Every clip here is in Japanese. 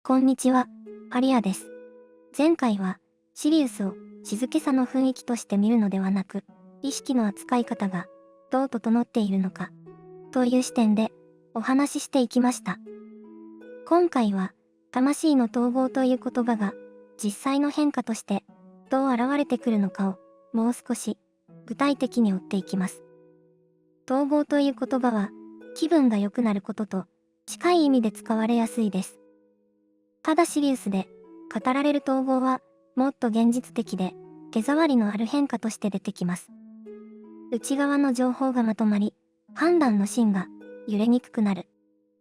こんにちは、アリアです。前回は、シリウスを静けさの雰囲気として見るのではなく、意識の扱い方がどう整っているのか、という視点でお話ししていきました。今回は、魂の統合という言葉が実際の変化としてどう現れてくるのかをもう少し具体的に追っていきます。統合という言葉は、気分が良くなることと近い意味で使われやすいです。ただシリウスで語られる統合はもっと現実的で手触りのある変化として出てきます。内側の情報がまとまり、判断の芯が揺れにくくなる。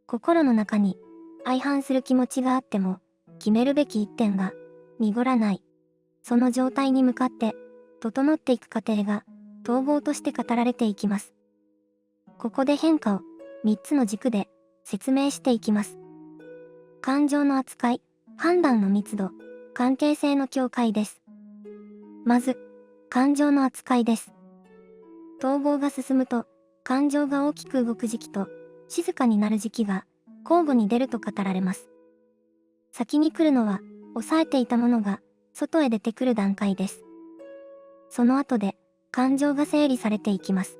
心の中に相反する気持ちがあっても決めるべき一点が濁らない。その状態に向かって整っていく過程が統合として語られていきます。ここで変化を3つの軸で説明していきます。感情の扱い、判断の密度、関係性の境界です。まず、感情の扱いです。統合が進むと、感情が大きく動く時期と、静かになる時期が交互に出ると語られます。先に来るのは、抑えていたものが外へ出てくる段階です。その後で、感情が整理されていきます。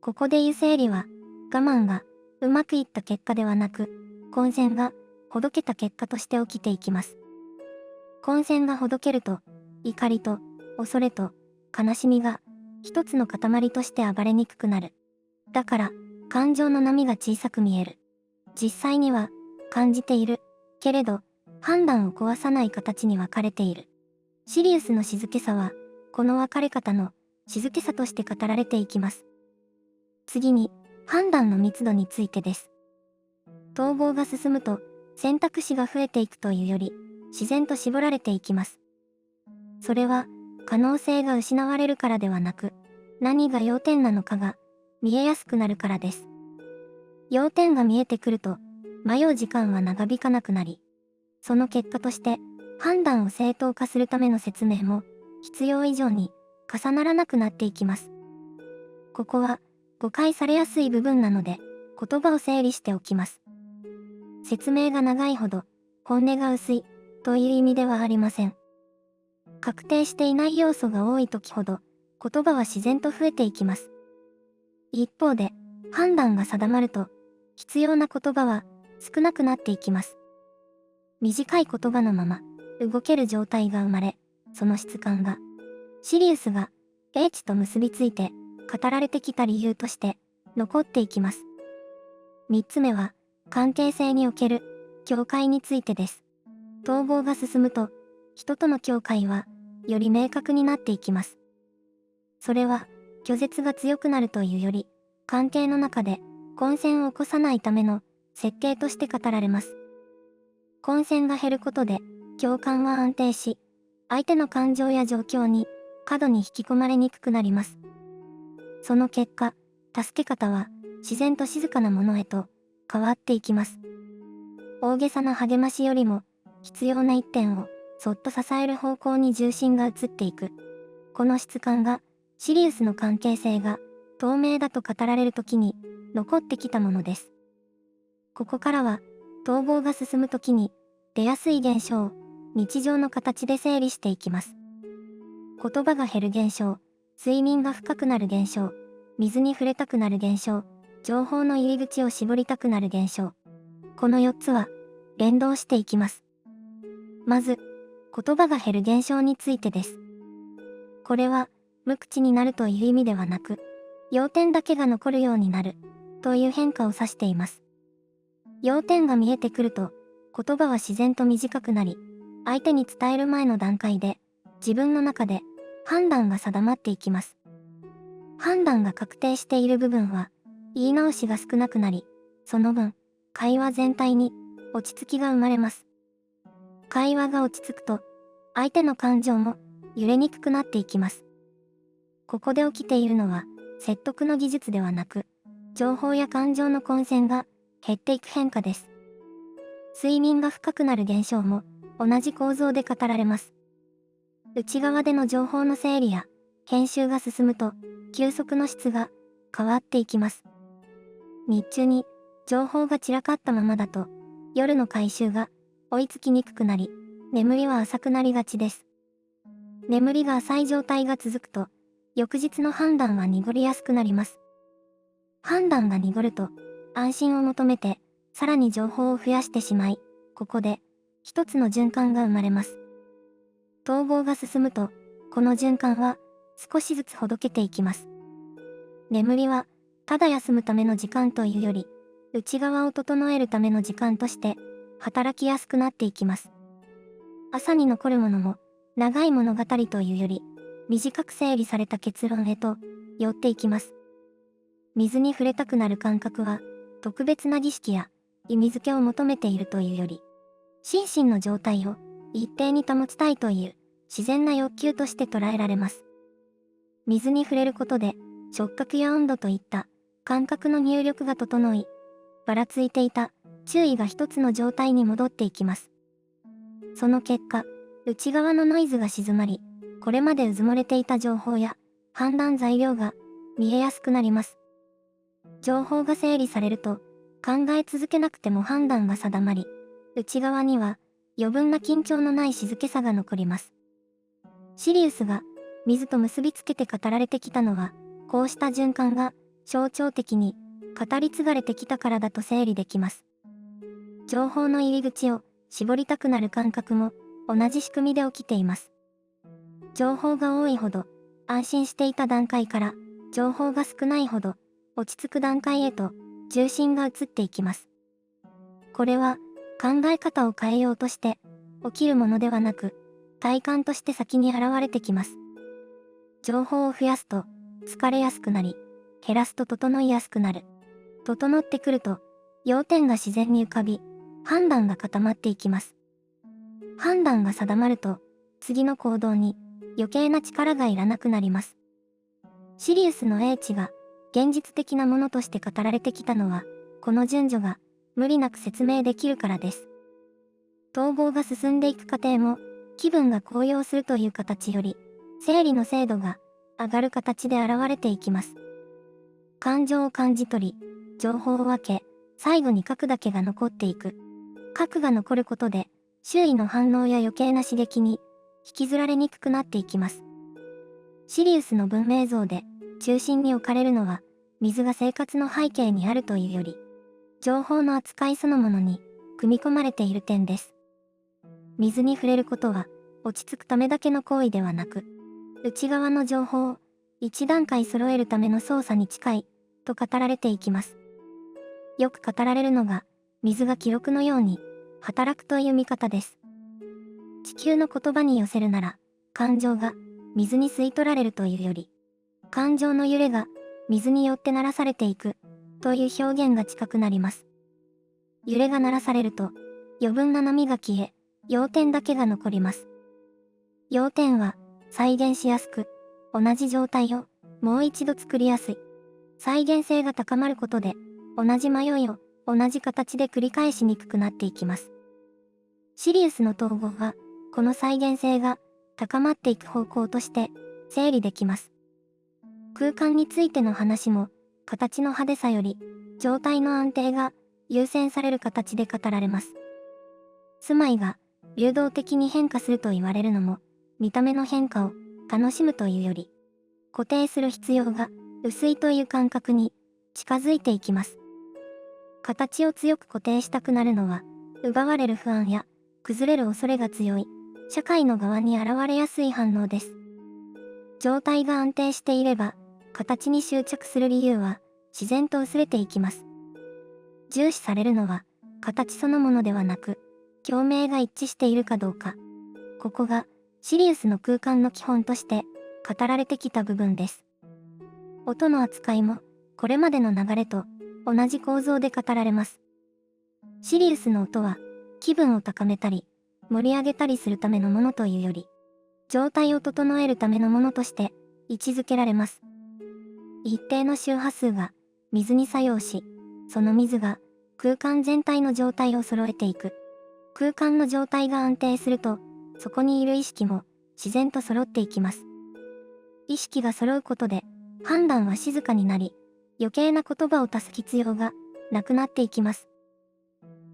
ここで言う整理は、我慢がうまくいった結果ではなく、混戦がほどけた結果として起きていきます。混戦がほどけると、怒りと恐れと悲しみが一つの塊として暴れにくくなる。だから、感情の波が小さく見える。実際には、感じている。けれど、判断を壊さない形に分かれている。シリウスの静けさは、この分かれ方の静けさとして語られていきます。次に、判断の密度についてです。統合が進むと、選択肢が増えていくというより、自然と絞られていきます。それは、可能性が失われるからではなく、何が要点なのかが見えやすくなるからです。要点が見えてくると、迷う時間は長引かなくなり、その結果として、判断を正当化するための説明も、必要以上に重ならなくなっていきます。ここは、誤解されやすい部分なので、言葉を整理しておきます。説明が長いほど、本音が薄い、という意味ではありません。確定していない要素が多い時ほど、言葉は自然と増えていきます。一方で、判断が定まると、必要な言葉は少なくなっていきます。短い言葉のまま、動ける状態が生まれ、その質感が、シリウスが、英知と結びついて、語られてきた理由として、残っていきます。三つ目は、関係性における、境界についてです。統合が進むと、人との境界は、より明確になっていきます。それは、拒絶が強くなるというより、関係の中で、混戦を起こさないための、設計として語られます。混戦が減ることで、共感は安定し、相手の感情や状況に、過度に引き込まれにくくなります。その結果、助け方は、自然と静かなものへと、変わっていきます。大げさな励ましよりも、必要な一点を、そっと支える方向に重心が移っていく。この質感が、シリウスの関係性が、透明だと語られる時に、残ってきたものです。ここからは、統合が進む時に、出やすい現象を、日常の形で整理していきます。言葉が減る現象、睡眠が深くなる現象、水に触れたくなる現象、情報の入り口を絞りたくなる現象。この4つは、連動していきます。まず、言葉が減る現象についてです。これは、無口になるという意味ではなく、要点だけが残るようになる、という変化を指しています。要点が見えてくると、言葉は自然と短くなり、相手に伝える前の段階で、自分の中で判断が定まっていきます。判断が確定している部分は、言い直しが少なくなり、その分、会話全体に落ち着きが生まれます。会話が落ち着くと、相手の感情も揺れにくくなっていきます。ここで起きているのは、説得の技術ではなく、情報や感情の混戦が減っていく変化です。睡眠が深くなる現象も同じ構造で語られます。内側での情報の整理や編集が進むと、休息の質が変わっていきます。日中に情報が散らかったままだと、夜の回収が追いつきにくくなり、眠りは浅くなりがちです。眠りが浅い状態が続くと、翌日の判断は濁りやすくなります。判断が濁ると、安心を求めて、さらに情報を増やしてしまい、ここで、一つの循環が生まれます。統合が進むと、この循環は、少しずつほどけていきます。眠りは、ただ休むための時間というより、内側を整えるための時間として、働きやすくなっていきます。朝に残るものも、長い物語というより、短く整理された結論へと、寄っていきます。水に触れたくなる感覚は、特別な儀式や意味付けを求めているというより、心身の状態を一定に保ちたいという自然な欲求として捉えられます。水に触れることで、触覚や温度といった感覚の入力が整い、ばらついていた注意が一つの状態に戻っていきます。その結果、内側のノイズが静まり、これまでうずもれていた情報や判断材料が見えやすくなります。情報が整理されると、考え続けなくても判断が定まり、内側には余分な緊張のない静けさが残ります。シリウスが水と結びつけて語られてきたのは、こうした循環が象徴的に語り継がれてきたからだと整理できます。情報の入り口を絞りたくなる感覚も同じ仕組みで起きています。情報が多いほど安心していた段階から情報が少ないほど落ち着く段階へと重心が移っていきます。これは考え方を変えようとして起きるものではなく体感として先に現れてきます。情報を増やすと疲れやすくなり、減らすと整いやすくなる。整ってくると要点が自然に浮かび、判断が固まっていきます。判断が定まると次の行動に余計な力がいらなくなります。シリウスの英知が現実的なものとして語られてきたのは、この順序が無理なく説明できるからです。統合が進んでいく過程も、気分が高揚するという形より、整理の精度が上がる形で現れていきます。感情を感じ取り、情報を分け、最後に核だけが残っていく。核が残ることで、周囲の反応や余計な刺激に引きずられにくくなっていきます。シリウスの文明像で中心に置かれるのは、水が生活の背景にあるというより、情報の扱いそのものに組み込まれている点です。水に触れることは、落ち着くためだけの行為ではなく、内側の情報を一段階揃えるための操作に近い、と語られていきます。よく語られるのが、水が記録のように働くという見方です。地球の言葉に寄せるなら、感情が水に吸い取られるというより、感情の揺れが水によって鳴らされていくという表現が近くなります。揺れが鳴らされると余分な波が消え、要点だけが残ります。要点は再現しやすく、同じ状態をもう一度作りやすい。再現性が高まることで、同じ迷いを同じ形で繰り返しにくくなっていきます。シリウスの統合は、この再現性が高まっていく方向として整理できます。空間についての話も、形の派手さより、状態の安定が優先される形で語られます。住まいが流動的に変化すると言われるのも、見た目の変化を楽しむというより、固定する必要が薄いという感覚に近づいていきます。形を強く固定したくなるのは、奪われる不安や崩れる恐れが強い、社会の側に現れやすい反応です。状態が安定していれば、形に執着する理由は自然と薄れていきます。重視されるのは、形そのものではなく、共鳴が一致しているかどうか。ここが、シリウスの空間の基本として語られてきた部分です。音の扱いも、これまでの流れと同じ構造で語られます。シリウスの音は、気分を高めたり、盛り上げたりするためのものというより、状態を整えるためのものとして位置づけられます。一定の周波数が水に作用し、その水が空間全体の状態を揃えていく。空間の状態が安定すると、そこにいる意識も自然と揃っていきます。意識が揃うことで、判断は静かになり、余計な言葉を足す必要がなくなっていきます。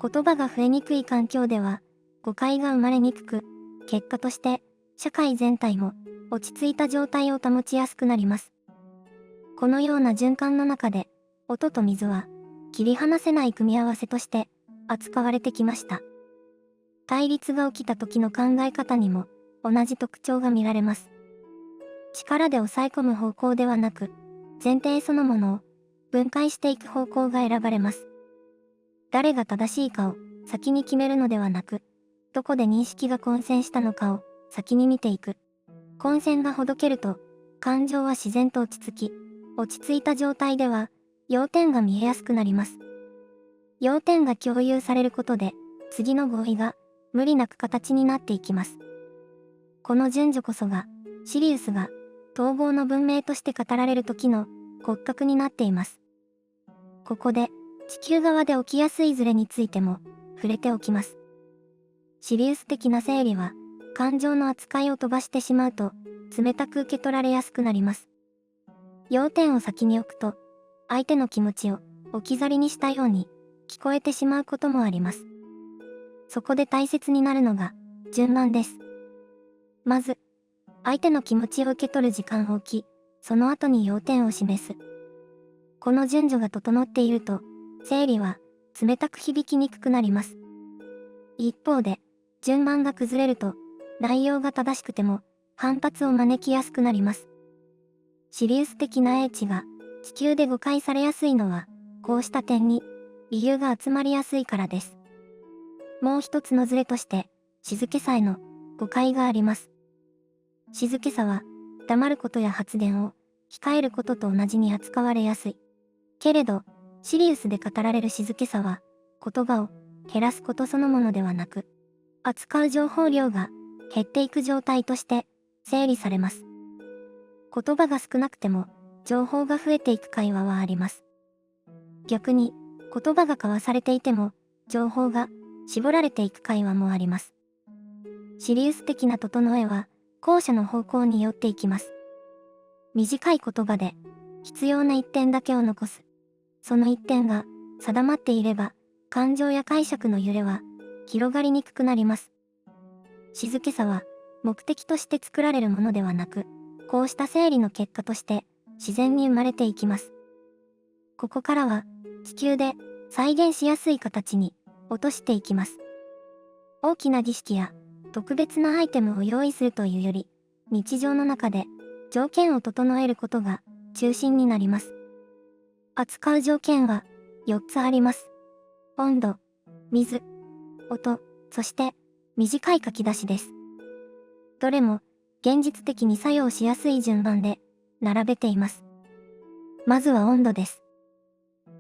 言葉が増えにくい環境では、誤解が生まれにくく、結果として社会全体も落ち着いた状態を保ちやすくなります。このような循環の中で、音と水は切り離せない組み合わせとして扱われてきました。対立が起きた時の考え方にも同じ特徴が見られます。力で抑え込む方向ではなく、前提そのものを分解していく方向が選ばれます。誰が正しいかを先に決めるのではなく、どこで認識が混戦したのかを先に見ていく。混戦がほどけると、感情は自然と落ち着き、落ち着いた状態では、要点が見えやすくなります。要点が共有されることで、次の合意が無理なく形になっていきます。この順序こそが、シリウスが統合の文明として語られる時の骨格になっています。ここで、地球側で起きやすいズレについても触れておきます。シリウス的な整理は、感情の扱いを飛ばしてしまうと、冷たく受け取られやすくなります。要点を先に置くと、相手の気持ちを置き去りにしたように聞こえてしまうこともあります。そこで大切になるのが、順番です。まず、相手の気持ちを受け取る時間を置き、その後に要点を示す。この順序が整っていると、整理は冷たく響きにくくなります。一方で、順番が崩れると、内容が正しくても反発を招きやすくなります。シリウス的な英知が地球で誤解されやすいのは、こうした点に理由が集まりやすいからです。もう一つのズレとして、静けさへの誤解があります。静けさは、黙ることや発言を控えることと同じに扱われやすい。けれど、シリウスで語られる静けさは、言葉を減らすことそのものではなく、扱う情報量が減っていく状態として整理されます。言葉が少なくても、情報が増えていく会話はあります。逆に、言葉が交わされていても、情報が絞られていく会話もあります。シリウス的な整えは、後者の方向に寄っていきます。短い言葉で、必要な一点だけを残す。その一点が定まっていれば、感情や解釈の揺れは広がりにくくなります。静けさは目的として作られるものではなく、こうした整理の結果として自然に生まれていきます。ここからは地球で再現しやすい形に落としていきます。大きな儀式や特別なアイテムを用意するというより、日常の中で条件を整えることが中心になります。扱う条件は4つあります。温度、水、音、そして短い書き出しです。どれも現実的に作用しやすい順番で並べています。まずは温度です。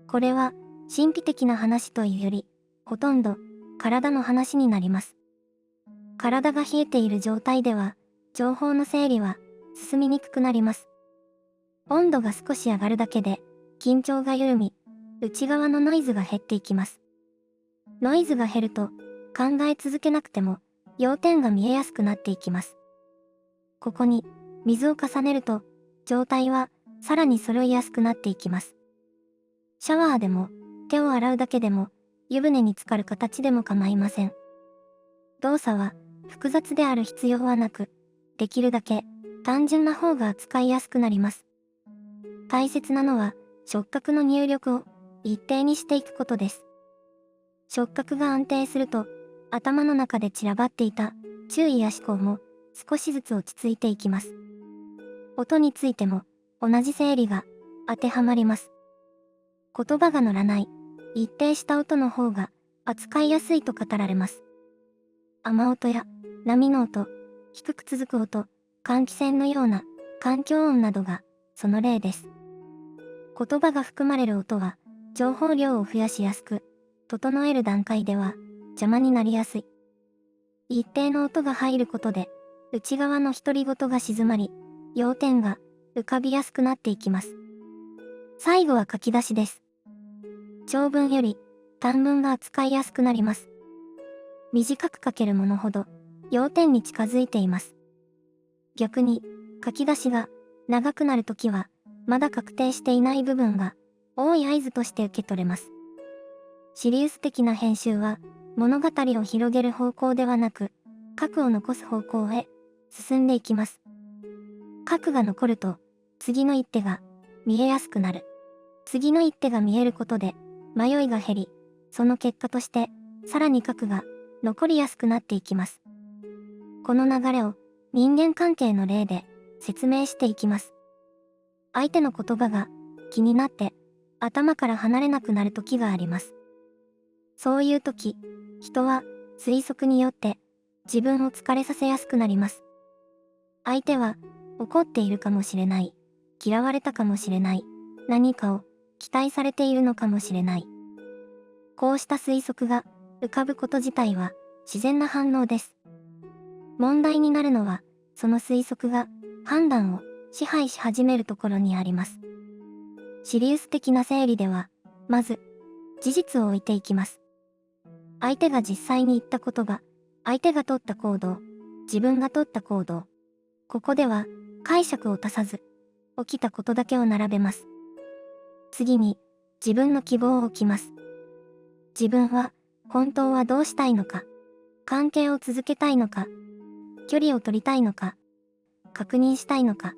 これは神秘的な話というより、ほとんど体の話になります。体が冷えている状態では、情報の整理は進みにくくなります。温度が少し上がるだけで、緊張が緩み、内側のノイズが減っていきます。ノイズが減ると、考え続けなくても、要点が見えやすくなっていきます。ここに、水を重ねると、状態はさらに揃いやすくなっていきます。シャワーでも、手を洗うだけでも、湯船に浸かる形でも構いません。動作は、複雑である必要はなく、できるだけ単純な方が扱いやすくなります。大切なのは触覚の入力を一定にしていくことです。触覚が安定すると頭の中で散らばっていた注意や思考も少しずつ落ち着いていきます。音についても同じ整理が当てはまります。言葉が乗らない一定した音の方が扱いやすいと語られます。雨音や波の音、低く続く音、換気扇のような環境音などがその例です。言葉が含まれる音は情報量を増やしやすく、整える段階では邪魔になりやすい。一定の音が入ることで内側の独り言が静まり、要点が浮かびやすくなっていきます。最後は書き出しです。長文より短文が扱いやすくなります。短く書けるものほど要点に近づいています。逆に書き出しが長くなるときはまだ確定していない部分が多い合図として受け取れます。シリウス的な編集は物語を広げる方向ではなく、核を残す方向へ進んでいきます。核が残ると、次の一手が見えやすくなる。次の一手が見えることで、迷いが減り、その結果として、さらに核が残りやすくなっていきます。この流れを人間関係の例で説明していきます。相手の言葉が気になって頭から離れなくなる時があります。そういう時、人は推測によって自分を疲れさせやすくなります。相手は怒っているかもしれない、嫌われたかもしれない、何かを期待されているのかもしれない。こうした推測が浮かぶこと自体は自然な反応です。問題になるのは、その推測が判断を支配し始めるところにあります。シリウス的な整理では、まず、事実を置いていきます。相手が実際に言った言葉、相手が取った行動、自分が取った行動。ここでは解釈を足さず、起きたことだけを並べます。次に、自分の希望を置きます。自分は、本当はどうしたいのか、関係を続けたいのか、距離を取りたいのか、確認したいのか、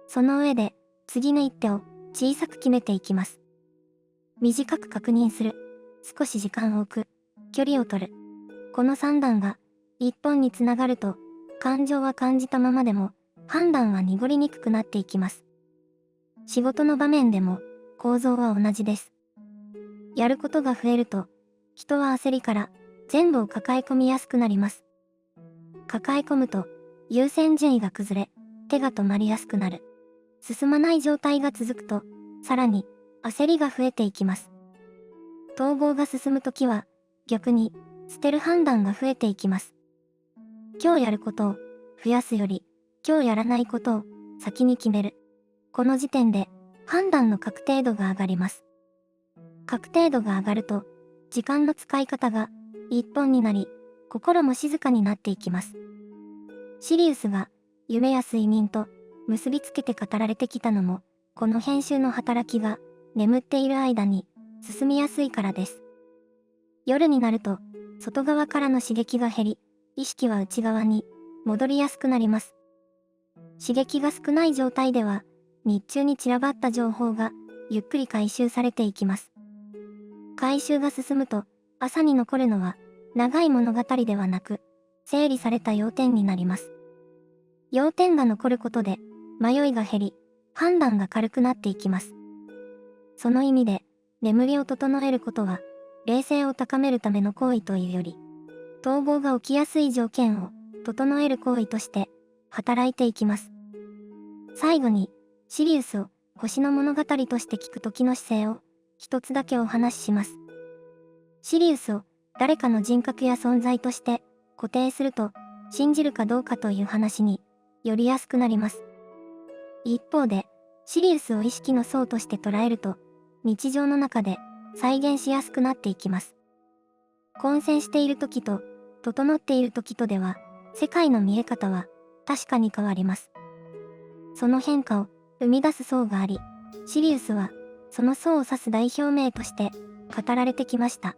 その上で、次の一手を小さく決めていきます。短く確認する、少し時間を置く、距離を取る。この3段が一本につながると、感情は感じたままでも、判断は濁りにくくなっていきます。仕事の場面でも、構造は同じです。やることが増えると、人は焦りから全部を抱え込みやすくなります。抱え込むと、優先順位が崩れ、手が止まりやすくなる。進まない状態が続くと、さらに焦りが増えていきます。統合が進むときは、逆に捨てる判断が増えていきます。今日やることを増やすより、今日やらないことを先に決める。この時点で判断の確定度が上がります。確定度が上がると、時間の使い方が一本になり、心も静かになっていきます。シリウスが夢や睡眠と結びつけて語られてきたのも、この編集の働きが眠っている間に進みやすいからです。夜になると、外側からの刺激が減り、意識は内側に戻りやすくなります。刺激が少ない状態では、日中に散らばった情報がゆっくり回収されていきます。回収が進むと、朝に残るのは長い物語ではなく、整理された要点になります。要点が残ることで、迷いが減り、判断が軽くなっていきます。その意味で、眠りを整えることは、冷静を高めるための行為というより、統合が起きやすい条件を整える行為として働いていきます。最後に、シリウスを星の物語として聞く時の姿勢を一つだけお話しします。シリウスを誰かの人格や存在として固定すると信じるかどうかという話によりやすくなります。一方で、シリウスを意識の層として捉えると日常の中で再現しやすくなっていきます。混戦している時と整っている時とでは世界の見え方は確かに変わります。その変化を生み出す層があり、シリウスはその層を指す代表名として語られてきました。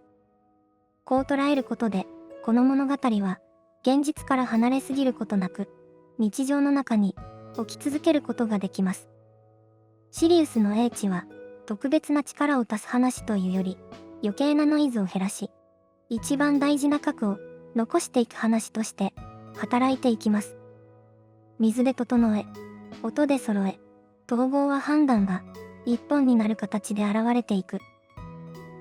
こう捉えることで、この物語は現実から離れすぎることなく、日常の中に起き続けることができます。シリウスの英知は特別な力を足す話というより、余計なノイズを減らし、一番大事な核を残していく話として働いていきます。水で整え、音で揃え、統合は判断が一本になる形で現れていく。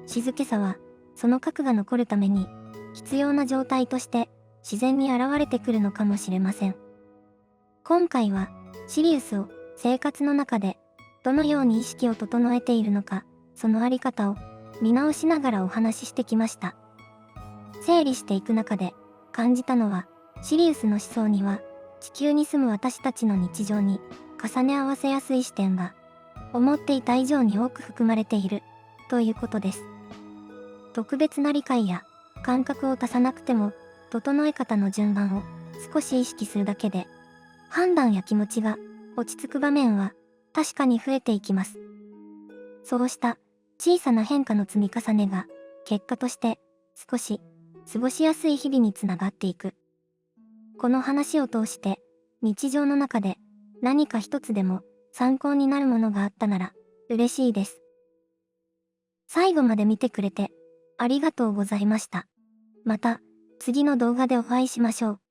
静けさはその核が残るために必要な状態として自然に現れてくるのかもしれません。今回はシリウスを生活の中でどのように意識を整えているのか、そのあり方を見直しながらお話ししてきました。整理していく中で感じたのは、シリウスの思想には地球に住む私たちの日常に重ね合わせやすい視点が思っていた以上に多く含まれているということです。特別な理解や感覚を足さなくても、整え方の順番を少し意識するだけで、判断や気持ちが落ち着く場面は確かに増えていきます。そうした小さな変化の積み重ねが結果として少し過ごしやすい日々につながっていく。この話を通して、日常の中で何か一つでも参考になるものがあったなら嬉しいです。最後まで見てくれてありがとうございました。また次の動画でお会いしましょう。